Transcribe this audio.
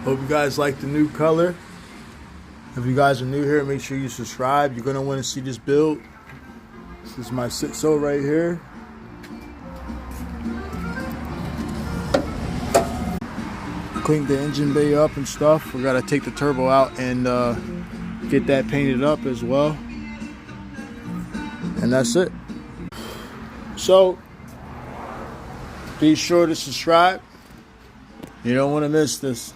Hope you guys like the new color. If you guys are new here, make sure you subscribe. You're gonna want to see this build. This is my 6.0 right here. Clean the engine bay up and stuff. We gotta take the turbo out and get that painted up as well. And that's it. So be sure to subscribe. You don't want to miss this.